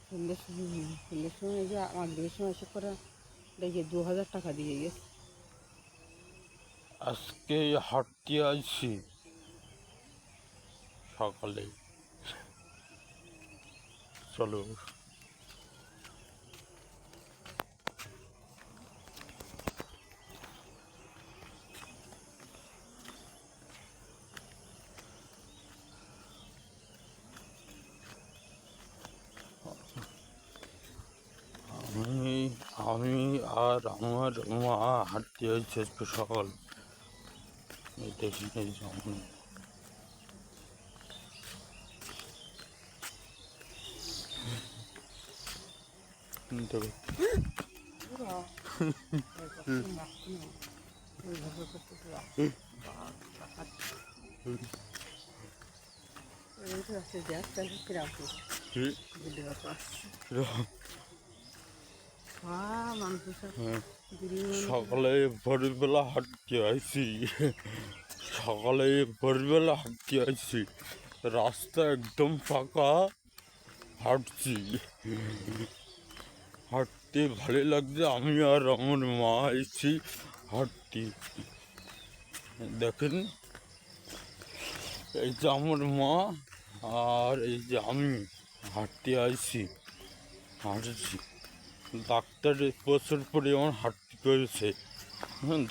সন্ধ্যের সময় এই যে আমার বিয়ের সময় এসে করে দেখি 2000 টাকা দিয়ে গেছে। আজকে হাঁটতে আইছি সকালে। চলো। আমি আমি আর আমার মা হাঁটতে আইছি আজকে সকাল। এই দেখি এই যেমন দেখো। সকালে ভোরবেলা হাঁটতে আইছি, সকালে ভোরবেলা হাঁটতে আইছি, রাস্তা একদম ফাঁকা, হাঁটছি, হাঁটতে ভালো লাগছে। আমি আর আমার মা এসেছি হাঁটতে। দেখেন এই যে আমার মা আর এই যে আমি হাঁটতে আইছি, হাঁটছি। ডাক্তারের প্রচুর পরিমাণ হাঁটতে করেছে,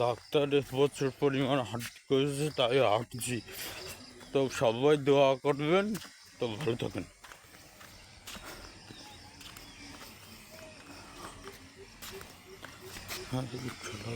ডাক্তারের প্রচুর পরিমাণ হাঁটতে করেছে, তাই হাঁটছি। তো সবাই দোয়া করবেন, তো ভালো থাকেন। হ্যাঁ চলো।